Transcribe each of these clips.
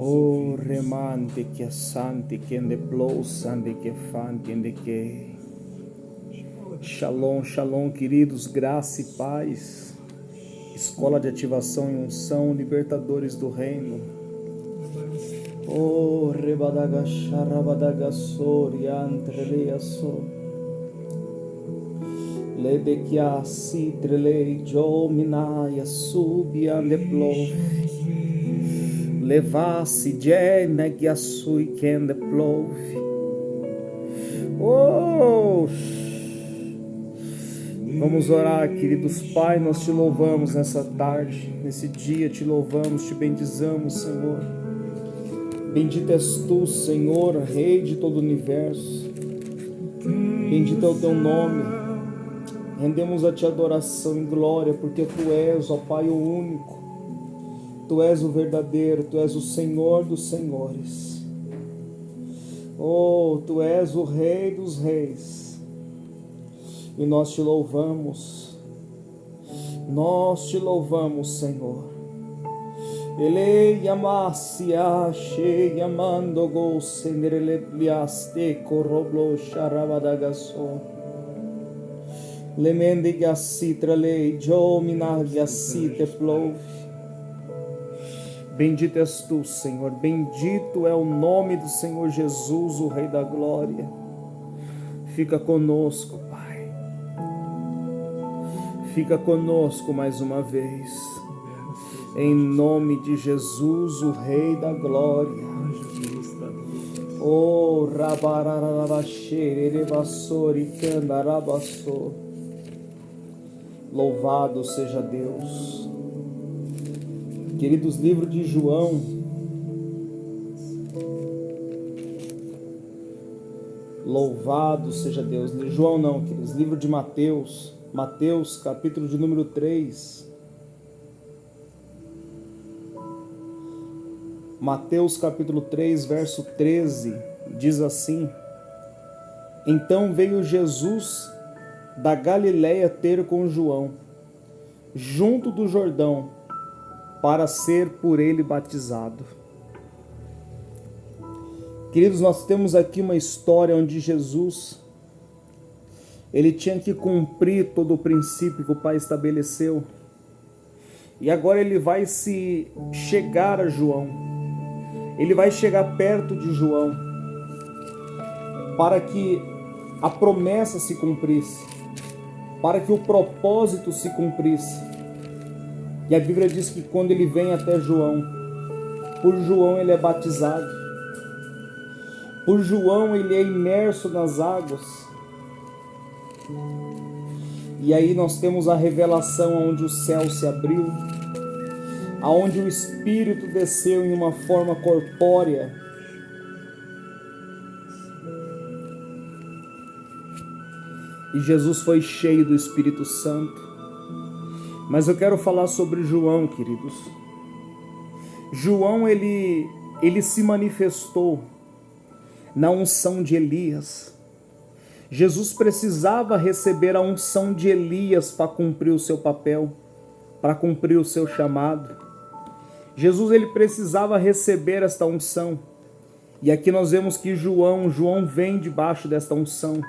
Oh, remante que asante que ende sande que fante ende que. Shalom, shalom, queridos, graça e paz. Escola de ativação e unção, libertadores do reino. Oh, rebadagasharabadagasori antreleiaso. Ledekia sitrelei jominaya subiandeplof. Levasse jenegiasui kendeplof. Oh! Vamos orar, queridos Pai, nós te louvamos nessa tarde, nesse dia, te louvamos, te bendizamos, Senhor. Bendito és tu, Senhor, Rei de todo o universo. Bendito é o teu nome. Rendemos a ti adoração e glória, porque tu és, ó Pai, o único. Tu és o verdadeiro, tu és o Senhor dos senhores. Oh, tu és o Rei dos reis. E nós te louvamos, Senhor. Ele yamasi ashe yamando go senderele liaste koroblo sharabadagaso. Lemende gasitra lei jomina gasite plov. Bendito és tu, Senhor. Bendito é o nome do Senhor Jesus, o Rei da Glória. Fica conosco, Pai. Fica conosco mais uma vez, em nome de Jesus, o Rei da Glória. Oh, louvado seja Deus. Queridos, livro de João, louvado seja Deus. João não, queridos, livro de Mateus, capítulo de número 3. Mateus capítulo 3, verso 13, diz assim: Então veio Jesus da Galileia ter com João, junto do Jordão, para ser por ele batizado. Queridos, nós temos aqui uma história onde Jesus, ele tinha que cumprir todo o princípio que o Pai estabeleceu. E agora ele vai se chegar a João. Ele vai chegar perto de João para que a promessa se cumprisse, para que o propósito se cumprisse. E a Bíblia diz que quando ele vem até João, por João ele é batizado, por João ele é imerso nas águas. E aí nós temos a revelação onde o céu se abriu, aonde o Espírito desceu em uma forma corpórea. E Jesus foi cheio do Espírito Santo. Mas eu quero falar sobre João, queridos. João, ele se manifestou na unção de Elias. Jesus precisava receber a unção de Elias para cumprir o seu papel, para cumprir o seu chamado. Jesus, ele precisava receber esta unção. E aqui nós vemos que João vem debaixo desta unção.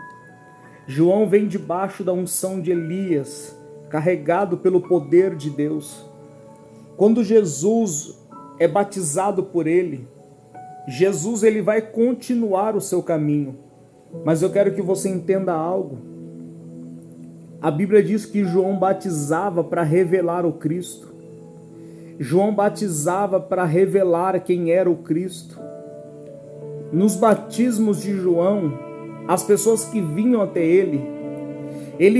João vem debaixo da unção de Elias, carregado pelo poder de Deus. Quando Jesus é batizado por ele, Jesus, ele vai continuar o seu caminho. Mas eu quero que você entenda algo. A Bíblia diz que João batizava para revelar o Cristo. João batizava para revelar quem era o Cristo. Nos batismos de João, as pessoas que vinham até ele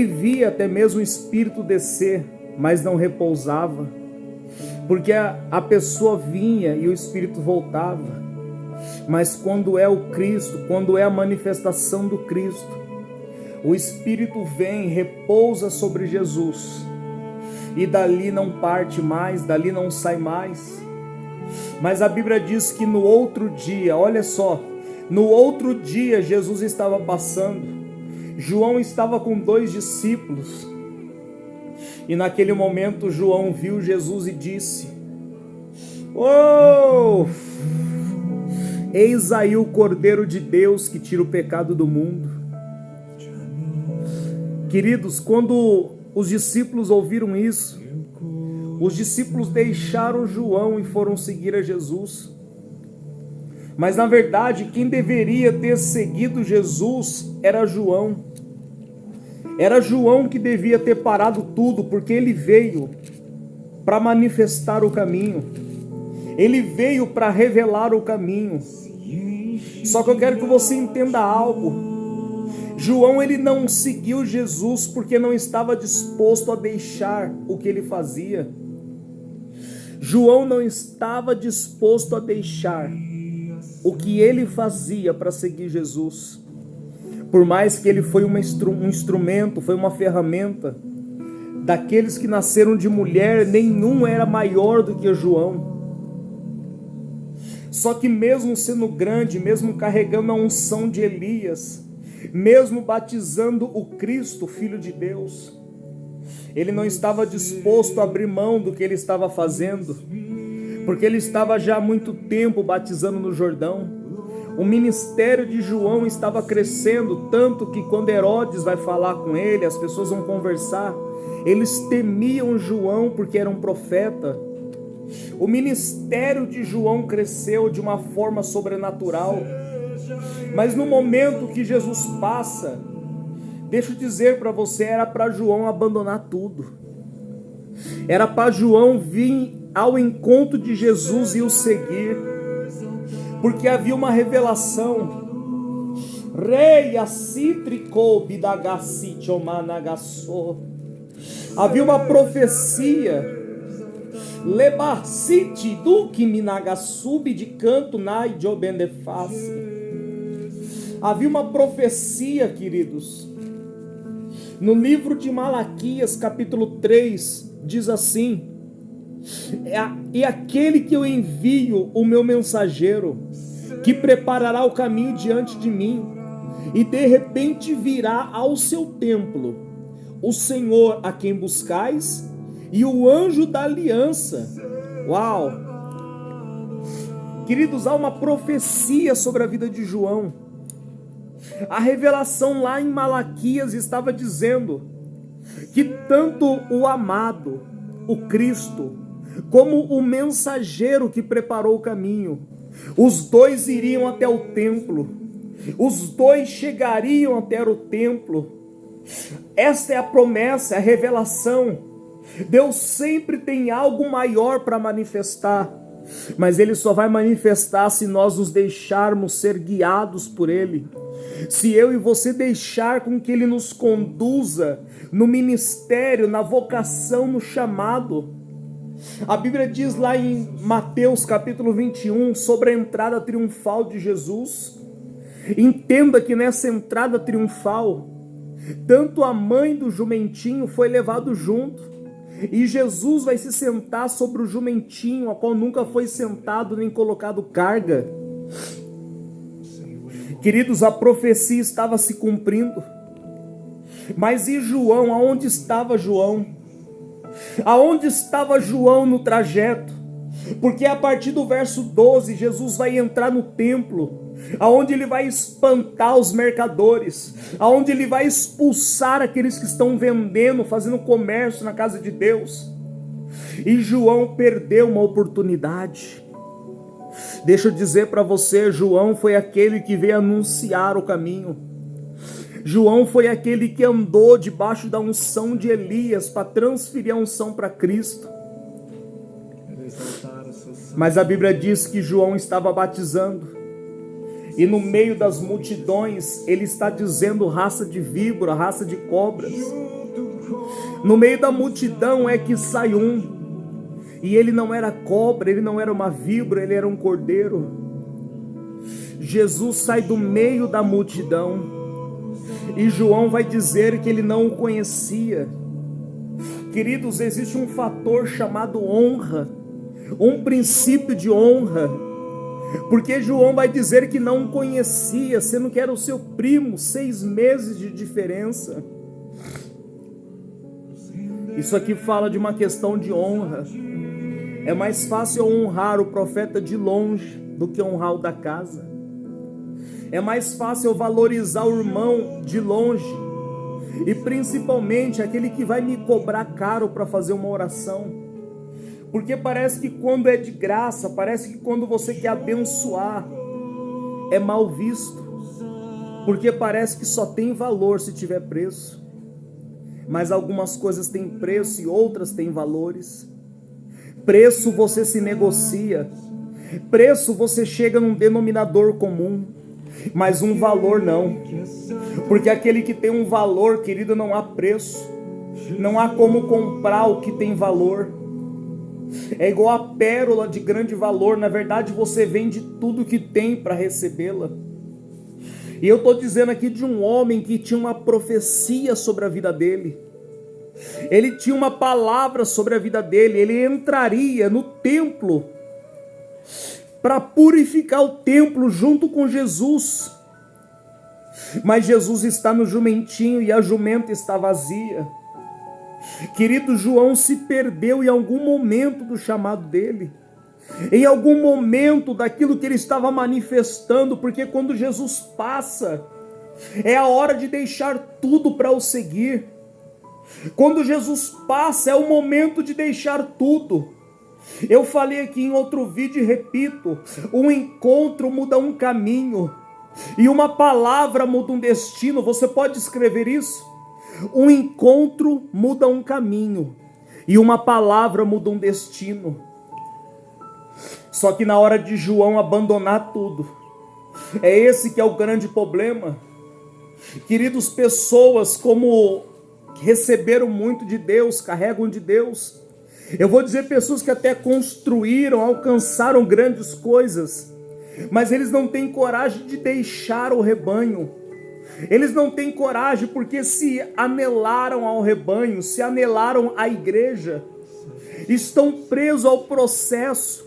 via até mesmo o Espírito descer, mas não repousava. Porque a pessoa vinha e o Espírito voltava. Mas quando é o Cristo, quando é a manifestação do Cristo, o Espírito vem, repousa sobre Jesus, e dali não parte mais, dali não sai mais. Mas a Bíblia diz que no outro dia, olha só, no outro dia Jesus estava passando, João estava com 2 discípulos, e naquele momento João viu Jesus e disse: Oh! Eis aí o Cordeiro de Deus que tira o pecado do mundo. Queridos, quando os discípulos ouviram isso, os discípulos deixaram João e foram seguir a Jesus. Mas na verdade, quem deveria ter seguido Jesus era João. Era João que devia ter parado tudo, porque ele veio para manifestar o caminho. Ele veio para revelar o caminho. Só que eu quero que você entenda algo. João, ele não seguiu Jesus porque não estava disposto a deixar o que ele fazia. João não estava disposto a deixar o que ele fazia para seguir Jesus. Por mais que ele foi um instrumento, foi uma ferramenta, daqueles que nasceram de mulher, nenhum era maior do que João. Só que mesmo sendo grande, mesmo carregando a unção de Elias, mesmo batizando o Cristo, Filho de Deus, ele não estava disposto a abrir mão do que ele estava fazendo, porque ele estava já há muito tempo batizando no Jordão. O ministério de João estava crescendo, tanto que quando Herodes vai falar com ele, as pessoas vão conversar, eles temiam João porque era um profeta. O ministério de João cresceu de uma forma sobrenatural. Mas no momento que Jesus passa, deixa eu dizer para você, era para João abandonar tudo. Era para João vir ao encontro de Jesus e o seguir. Porque havia uma revelação. Havia uma profecia. Lebarcite do que minagassubi de canto nai de obendeface. Havia uma profecia, queridos. No livro de Malaquias, capítulo 3, diz assim: e aquele que eu envio, o meu mensageiro, que preparará o caminho diante de mim, e de repente virá ao seu templo o Senhor a quem buscais, e o anjo da aliança. Uau! Queridos, há uma profecia sobre a vida de João. A revelação lá em Malaquias estava dizendo que tanto o amado, o Cristo, como o mensageiro que preparou o caminho, os dois iriam até o templo, os dois chegariam até o templo. Esta é a promessa, a revelação. Deus sempre tem algo maior para manifestar, mas Ele só vai manifestar se nós nos deixarmos ser guiados por Ele. Se eu e você deixar com que Ele nos conduza no ministério, na vocação, no chamado. A Bíblia diz lá em Mateus capítulo 21 sobre a entrada triunfal de Jesus. Entenda que nessa entrada triunfal, tanto a mãe do jumentinho foi levado junto, e Jesus vai se sentar sobre o jumentinho, a qual nunca foi sentado nem colocado carga. Queridos, a profecia estava se cumprindo. Mas e João? Aonde estava João? Aonde estava João no trajeto? Porque a partir do verso 12, Jesus vai entrar no templo, aonde ele vai espantar os mercadores, aonde ele vai expulsar aqueles que estão vendendo, fazendo comércio na casa de Deus. E João perdeu uma oportunidade. Deixa eu dizer para você, João foi aquele que veio anunciar o caminho. João foi aquele que andou debaixo da unção de Elias para transferir a unção para Cristo. Mas a Bíblia diz que João estava batizando, e no meio das multidões ele está dizendo raça de víbora, raça de cobras. No meio da multidão é que sai um, e ele não era cobra, ele não era uma víbora, ele era um cordeiro. Jesus sai do meio da multidão, e João vai dizer que ele não o conhecia. Queridos, existe um fator chamado honra, um princípio de honra, porque João vai dizer que não o conhecia, sendo que era o seu primo, 6 meses de diferença. Isso aqui fala de uma questão de honra. É mais fácil honrar o profeta de longe do que honrar o da casa. É mais fácil eu valorizar o irmão de longe, e principalmente aquele que vai me cobrar caro para fazer uma oração, porque parece que quando é de graça, parece que quando você quer abençoar, é mal visto, porque parece que só tem valor se tiver preço. Mas algumas coisas têm preço e outras têm valores. Preço você se negocia, preço você chega num denominador comum, mas um valor não, porque aquele que tem um valor, querido, não há preço, não há como comprar o que tem valor. É igual a pérola de grande valor, na verdade você vende tudo que tem para recebê-la. E eu estou dizendo aqui de um homem que tinha uma profecia sobre a vida dele, ele tinha uma palavra sobre a vida dele, ele entraria no templo para purificar o templo junto com Jesus, mas Jesus está no jumentinho e a jumenta está vazia. Querido, João se perdeu em algum momento do chamado dele, em algum momento daquilo que ele estava manifestando, porque quando Jesus passa, é a hora de deixar tudo para o seguir. Quando Jesus passa, é o momento de deixar tudo. Eu falei aqui em outro vídeo e repito, um encontro muda um caminho, e uma palavra muda um destino. Você pode escrever isso? Um encontro muda um caminho, e uma palavra muda um destino. Só que na hora de João abandonar tudo, é esse que é o grande problema. Queridos, pessoas como receberam muito de Deus, carregam de Deus, eu vou dizer pessoas que até construíram, alcançaram grandes coisas, mas eles não têm coragem de deixar o rebanho. Eles não têm coragem porque se anelaram ao rebanho, se anelaram à igreja, estão presos ao processo,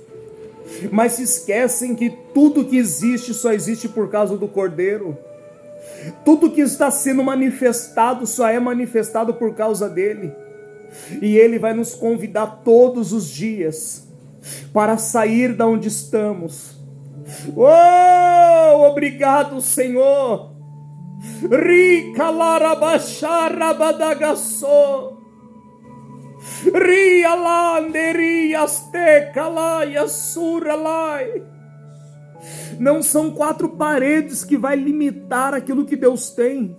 mas se esquecem que tudo que existe só existe por causa do Cordeiro. Tudo que está sendo manifestado só é manifestado por causa dele. E ele vai nos convidar todos os dias para sair da onde estamos. Oh, obrigado, Senhor. Rica larabachara badagaçô. Ria landeria asteca lá e assura lá. Não são 4 paredes que vai limitar aquilo que Deus tem.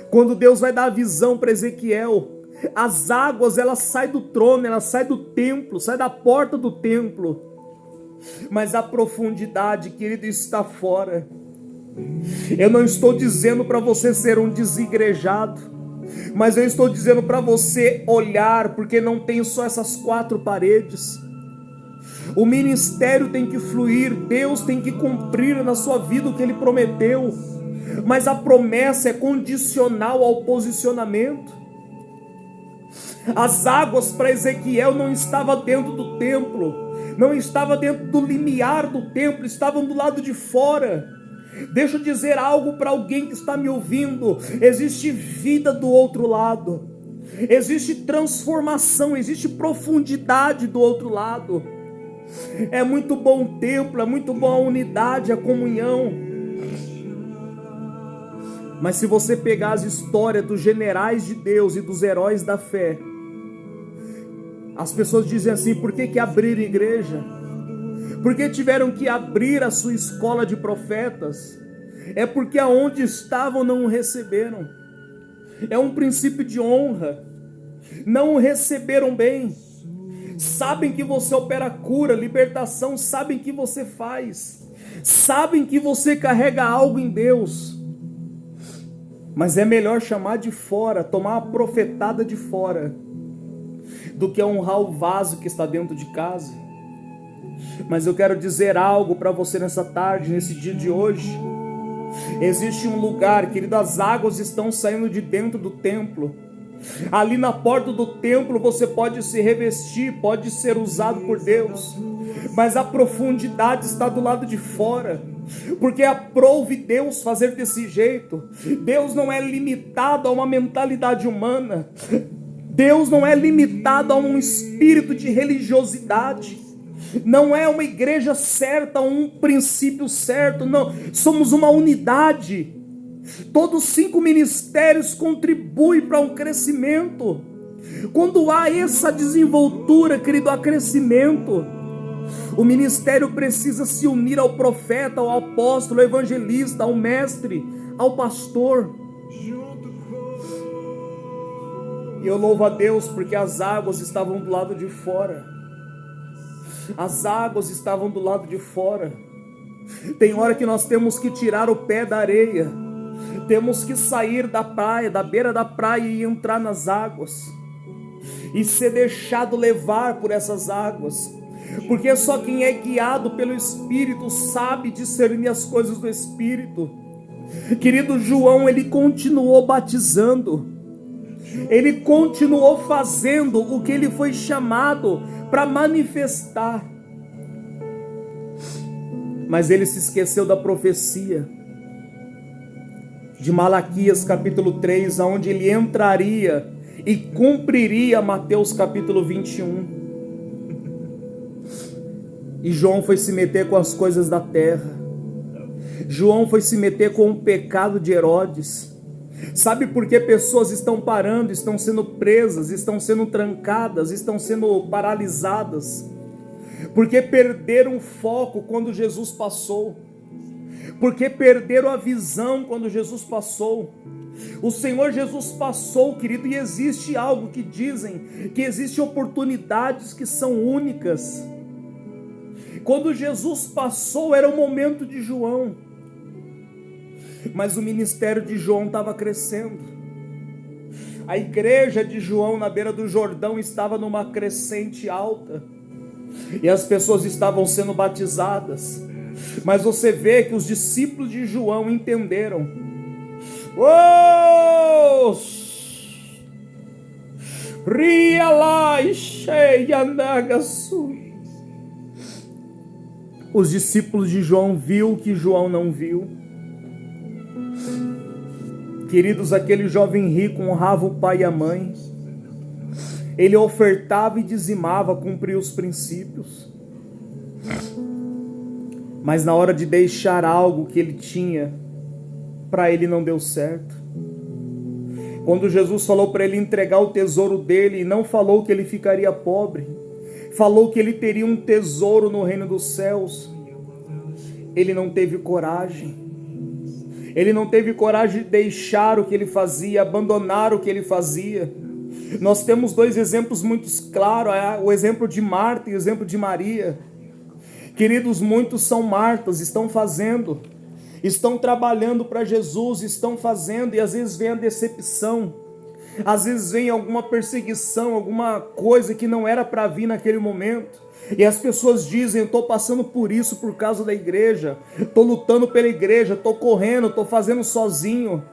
Quando Deus vai dar a visão para Ezequiel, as águas elas saem do trono, elas saem do templo, saem da porta do templo, mas a profundidade, querido, está fora. Eu não estou dizendo para você ser um desigrejado, mas eu estou dizendo para você olhar, porque não tem só essas 4 paredes. O ministério tem que fluir, Deus tem que cumprir na sua vida o que Ele prometeu, mas a promessa é condicional ao posicionamento. As águas para Ezequiel não estavam dentro do templo, não estavam dentro do limiar do templo, estavam do lado de fora. Deixa eu dizer algo para alguém que está me ouvindo: existe vida do outro lado, existe transformação, existe profundidade do outro lado. É muito bom o templo, é muito bom a unidade, a comunhão, mas se você pegar as histórias dos generais de Deus e dos heróis da fé, as pessoas dizem assim: por que abrir igreja? Por que tiveram que abrir a sua escola de profetas? É porque aonde estavam não o receberam. É um princípio de honra. Não o receberam bem. Sabem que você opera cura, libertação, sabem que você faz, sabem que você carrega algo em Deus, mas é melhor chamar de fora, tomar uma profetada de fora, do que honrar o vaso que está dentro de casa. Mas eu quero dizer algo para você nessa tarde, nesse dia de hoje. Existe um lugar, querido, as águas estão saindo de dentro do templo. Ali na porta do templo você pode se revestir, pode ser usado por Deus, mas a profundidade está do lado de fora, porque aprove Deus fazer desse jeito. Deus não é limitado a uma mentalidade humana, Deus não é limitado a um espírito de religiosidade. Não é uma igreja certa, um princípio certo, não. Somos uma unidade. Todos os 5 ministérios contribuem para um crescimento. Quando há essa desenvoltura, querido, há crescimento. O ministério precisa se unir ao profeta, ao apóstolo, ao evangelista, ao mestre, ao pastor. E eu louvo a Deus porque as águas estavam do lado de fora. As águas estavam do lado de fora. Tem hora que nós temos que tirar o pé da areia. Temos que sair da praia, da beira da praia e entrar nas águas. E ser deixado levar por essas águas. Porque só quem é guiado pelo Espírito sabe discernir as coisas do Espírito. Querido, João, ele continuou batizando. Ele continuou fazendo o que ele foi chamado para manifestar. Mas ele se esqueceu da profecia de Malaquias capítulo 3, onde ele entraria e cumpriria Mateus capítulo 21. E João foi se meter com as coisas da terra. João foi se meter com o pecado de Herodes. Sabe por que pessoas estão parando, estão sendo presas, estão sendo trancadas, estão sendo paralisadas? Porque perderam o foco quando Jesus passou. Porque perderam a visão quando Jesus passou. O Senhor Jesus passou, querido, e existe algo que dizem, que existem oportunidades que são únicas. Quando Jesus passou, era o momento de João. Mas o ministério de João estava crescendo. A igreja de João na beira do Jordão estava numa crescente alta. E as pessoas estavam sendo batizadas. Mas você vê que os discípulos de João entenderam. Oh! Ria lá e cheia nagaçu. Os discípulos de João viu o que João não viu. Queridos, aquele jovem rico honrava o pai e a mãe. Ele ofertava e dizimava, cumpria os princípios. Mas na hora de deixar algo que ele tinha, para ele não deu certo. Quando Jesus falou para ele entregar o tesouro dele, não falou que ele ficaria pobre, falou que ele teria um tesouro no reino dos céus. Ele não teve coragem. Ele não teve coragem de deixar o que ele fazia, abandonar o que ele fazia. Nós temos 2 exemplos muito claros, o exemplo de Marta e o exemplo de Maria. Queridos, muitos são Martas, estão fazendo, estão trabalhando para Jesus, estão fazendo, e às vezes vem a decepção, às vezes vem alguma perseguição, alguma coisa que não era para vir naquele momento. E as pessoas dizem, eu estou passando por isso por causa da igreja, estou lutando pela igreja, estou correndo, estou fazendo sozinho.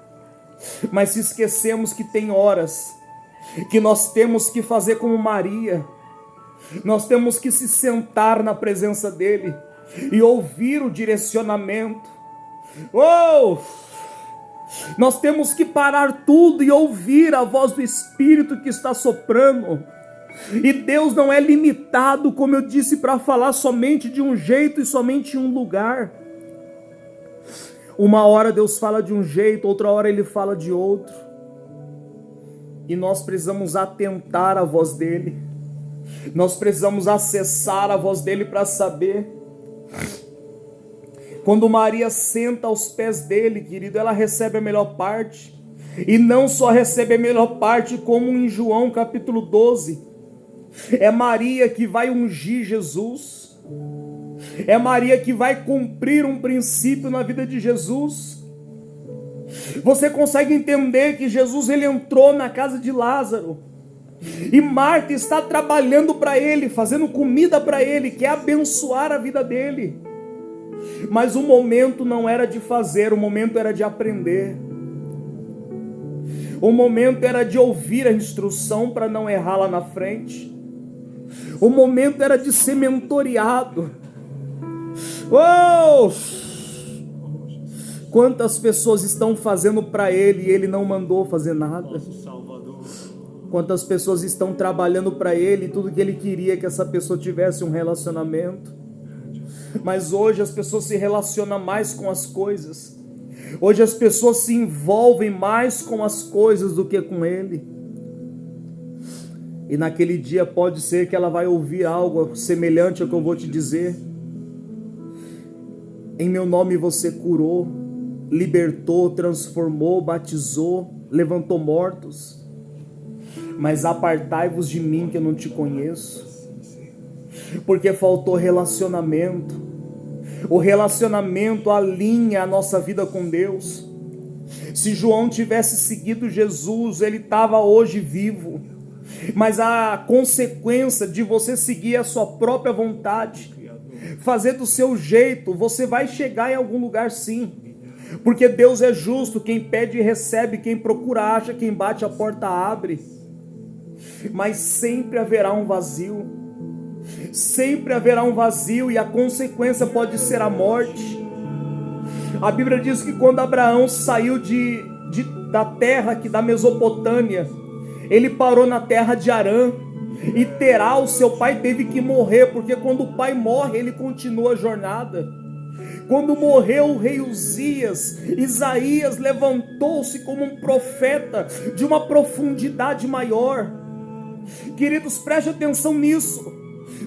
Mas se esquecemos que tem horas que nós temos que fazer como Maria, nós temos que se sentar na presença dele e ouvir o direcionamento. Oh! Nós temos que parar tudo e ouvir a voz do Espírito que está soprando. E Deus não é limitado, como eu disse, para falar somente de um jeito e somente em um lugar. Uma hora Deus fala de um jeito, outra hora Ele fala de outro. E nós precisamos atentar à voz dEle. Nós precisamos acessar a voz dEle para saber. Quando Maria senta aos pés dEle, querido, ela recebe a melhor parte. E não só recebe a melhor parte, como em João capítulo 12. É Maria que vai ungir Jesus. É Maria que vai cumprir um princípio na vida de Jesus. Você consegue entender que Jesus ele entrou na casa de Lázaro. E Marta está trabalhando para ele, fazendo comida para ele, quer abençoar a vida dele. Mas o momento não era de fazer, o momento era de aprender. O momento era de ouvir a instrução para não errar lá na frente. O momento era de ser mentoreado. Oh! Quantas pessoas estão fazendo para ele e ele não mandou fazer nada? Quantas pessoas estão trabalhando para ele, tudo que ele queria é que essa pessoa tivesse um relacionamento. Mas hoje as pessoas se relacionam mais com as coisas. Hoje as pessoas se envolvem mais com as coisas do que com ele. E naquele dia pode ser que ela vai ouvir algo semelhante ao que eu vou te dizer. Em meu nome você curou, libertou, transformou, batizou, levantou mortos. Mas apartai-vos de mim que eu não te conheço. Porque faltou relacionamento. O relacionamento alinha a nossa vida com Deus. Se João tivesse seguido Jesus, ele estava hoje vivo. Mas a consequência de você seguir a sua própria vontade, fazer do seu jeito, você vai chegar em algum lugar sim. Porque Deus é justo, quem pede recebe, quem procura acha, quem bate a porta abre. Mas sempre haverá um vazio. Sempre haverá um vazio e a consequência pode ser a morte. A Bíblia diz que quando Abraão saiu da terra da Mesopotâmia, ele parou na terra de Harã, e Terá, o seu pai, teve que morrer, porque quando o pai morre, ele continua a jornada. Quando morreu o rei Uzias, Isaías levantou-se como um profeta de uma profundidade maior. Queridos, preste atenção nisso.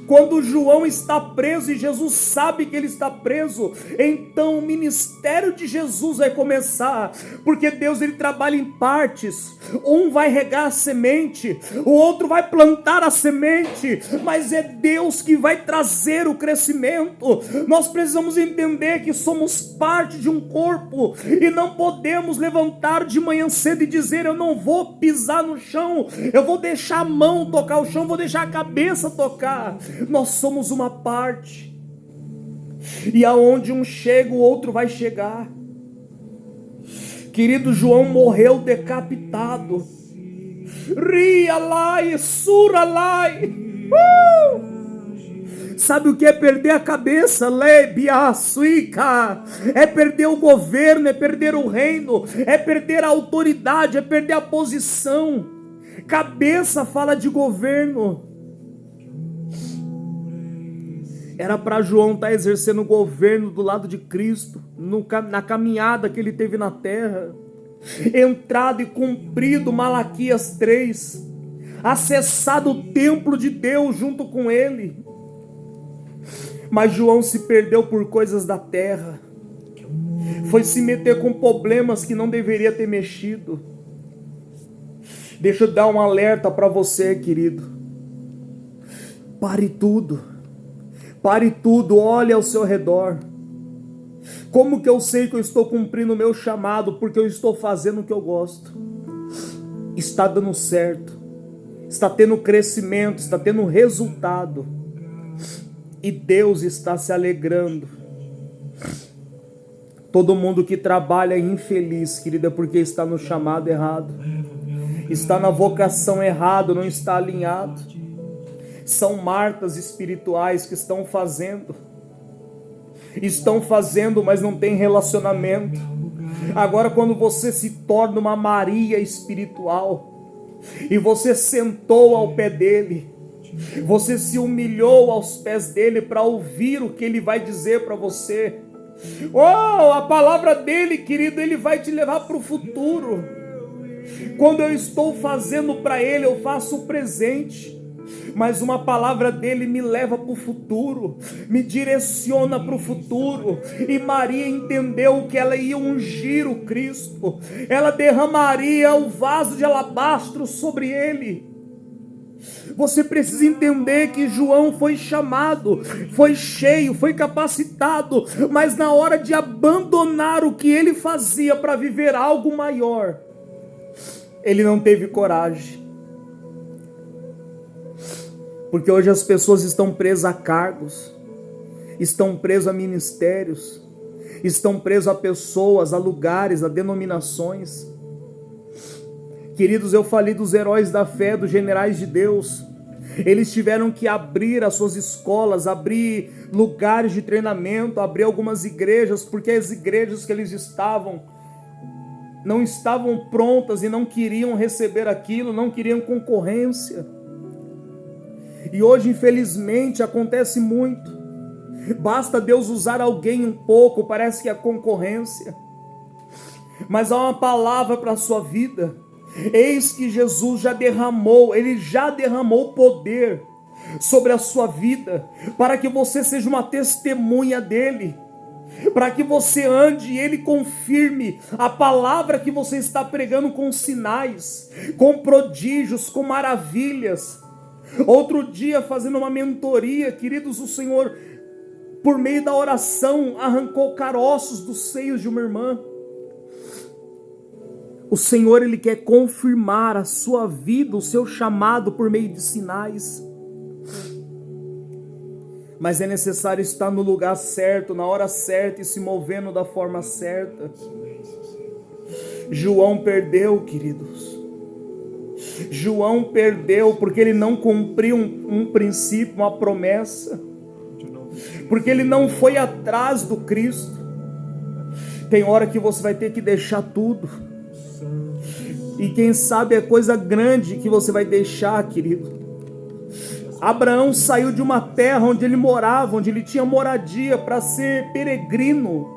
Quando João está preso e Jesus sabe que ele está preso, então o ministério de Jesus vai começar, porque Deus ele trabalha em partes. Um vai regar a semente, o outro vai plantar a semente, mas é Deus que vai trazer o crescimento. Nós precisamos entender que somos parte de um corpo e não podemos levantar de manhã cedo e dizer: eu não vou pisar no chão, eu vou deixar a mão tocar o chão, vou deixar a cabeça tocar. Nós somos uma parte, e aonde um chega, o outro vai chegar. Querido, João morreu decapitado. Rialai, suralai. Sabe o que é perder a cabeça? Lebia, suica. É perder o governo, é perder o reino, é perder a autoridade, é perder a posição. Cabeça fala de governo. Era para João estar exercendo o governo do lado de Cristo, na caminhada que ele teve na terra. Entrado e cumprido Malaquias 3, acessado o templo de Deus junto com ele. Mas João se perdeu por coisas da terra, foi se meter com problemas que não deveria ter mexido. Deixa eu dar um alerta para você, querido. Pare tudo. Pare tudo, olhe ao seu redor. Como que eu sei que eu estou cumprindo o meu chamado? Porque eu estou fazendo o que eu gosto. Está dando certo. Está tendo crescimento, está tendo resultado. E Deus está se alegrando. Todo mundo que trabalha é infeliz, querida, porque está no chamado errado. Está na vocação errada, não está alinhado. São Martas espirituais que estão fazendo, mas não tem relacionamento. Agora, quando você se torna uma Maria espiritual, e você sentou ao pé dele, você se humilhou aos pés dele para ouvir o que ele vai dizer para você. A palavra dele, querido, ele vai te levar para o futuro. Quando eu estou fazendo para ele, eu faço o presente. Mas uma palavra dele me leva para o futuro, me direciona para o futuro. E Maria entendeu que ela ia ungir o Cristo, ela derramaria o vaso de alabastro sobre ele. Você precisa entender que João foi chamado, foi cheio, foi capacitado, mas na hora de abandonar o que ele fazia para viver algo maior, ele não teve coragem. Porque hoje as pessoas estão presas a cargos, estão presas a ministérios, estão presas a pessoas, a lugares, a denominações. Queridos, eu falei dos heróis da fé, dos generais de Deus. Eles tiveram que abrir as suas escolas, abrir lugares de treinamento, abrir algumas igrejas, porque as igrejas que eles estavam não estavam prontas e não queriam receber aquilo, não queriam concorrência. E hoje, infelizmente, acontece muito. Basta Deus usar alguém um pouco, parece que é concorrência. Mas há uma palavra para a sua vida. Eis que Jesus já derramou, Ele já derramou poder sobre a sua vida, para que você seja uma testemunha dEle, para que você ande e Ele confirme a palavra que você está pregando com sinais, com prodígios, com maravilhas. Outro dia, fazendo uma mentoria, queridos, o Senhor, por meio da oração, arrancou caroços dos seios de uma irmã. O Senhor, Ele quer confirmar a sua vida, o seu chamado por meio de sinais. Mas é necessário estar no lugar certo, na hora certa e se movendo da forma certa. João perdeu, queridos. João perdeu porque ele não cumpriu um princípio, uma promessa. Porque ele não foi atrás do Cristo. Tem hora que você vai ter que deixar tudo. E quem sabe é coisa grande que você vai deixar, querido. Abraão saiu de uma terra onde ele morava, onde ele tinha moradia, para ser peregrino,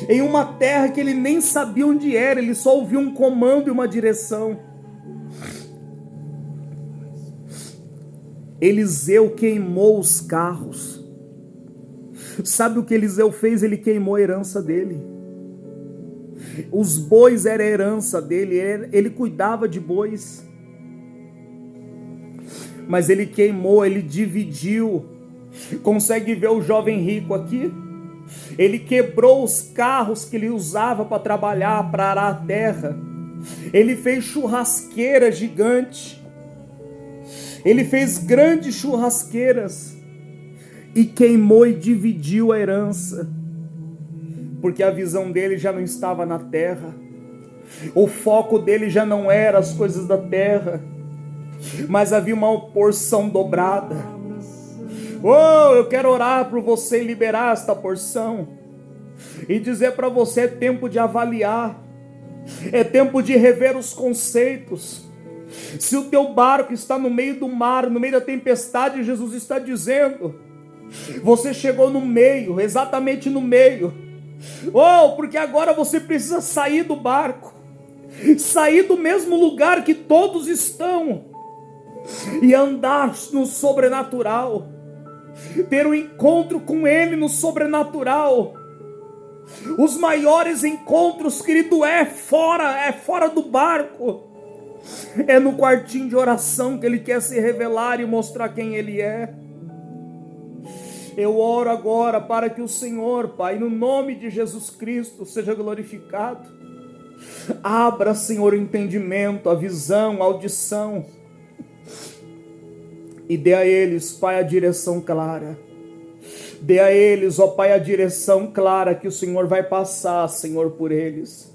em uma terra que ele nem sabia onde era, ele só ouvia um comando e uma direção. Eliseu queimou os carros. Sabe o que Eliseu fez? Ele queimou a herança dele. Os bois eram a herança dele, ele cuidava de bois. Mas ele queimou, ele dividiu. Consegue ver o jovem rico aqui? Ele quebrou os carros que ele usava para trabalhar, para arar a terra. Ele fez churrasqueira gigante. Ele fez grandes churrasqueiras e queimou e dividiu a herança, porque a visão dele já não estava na terra, o foco dele já não era as coisas da terra, mas havia uma porção dobrada. Oh, eu quero orar por você e liberar esta porção e dizer para você: é tempo de avaliar, é tempo de rever os conceitos. Se o teu barco está no meio do mar, no meio da tempestade, Jesus está dizendo: você chegou no meio, exatamente no meio. Oh, porque agora você precisa sair do barco, sair do mesmo lugar que todos estão e andar no sobrenatural, ter um encontro com Ele no sobrenatural. Os maiores encontros, querido, é fora do barco. É no quartinho de oração que Ele quer se revelar e mostrar quem Ele é. Eu oro agora para que o Senhor, Pai, no nome de Jesus Cristo, seja glorificado. Abra, Senhor, o entendimento, a visão, a audição, e dê a eles, Pai, a direção clara. Dê a eles, ó Pai, a direção clara que o Senhor vai passar, Senhor, por eles.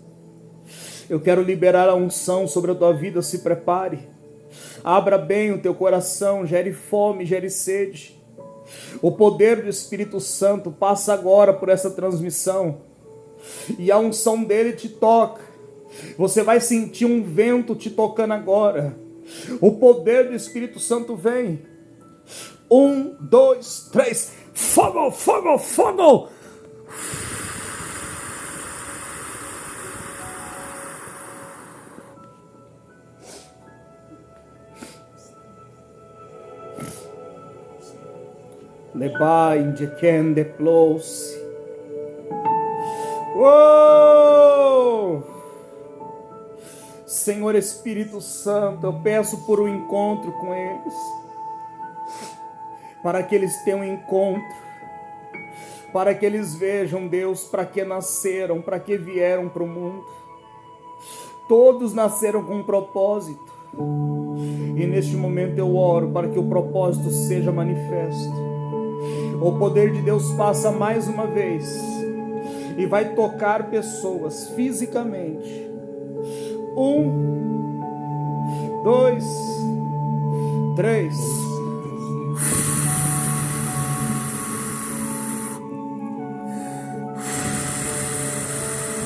Eu quero liberar a unção sobre a tua vida, se prepare. Abra bem o teu coração, gere fome, gere sede. O poder do Espírito Santo passa agora por essa transmissão, e a unção dele te toca. Você vai sentir um vento te tocando agora. O poder do Espírito Santo vem. 1, 2, 3. Fogo, fogo, fogo. Lebai indicam de plos. Oh! Senhor Espírito Santo, eu peço por um encontro com eles, para que eles tenham um encontro, para que eles vejam, Deus, para que nasceram, para que vieram para o mundo. Todos nasceram com um propósito, e neste momento eu oro para que o propósito seja manifesto. O poder de Deus passa mais uma vez e vai tocar pessoas fisicamente. 1, 2, 3.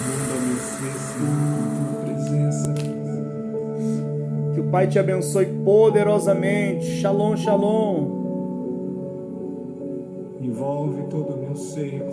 Manda-me, Senhor. Pai te abençoe poderosamente. Shalom, shalom. Envolve todo o meu ser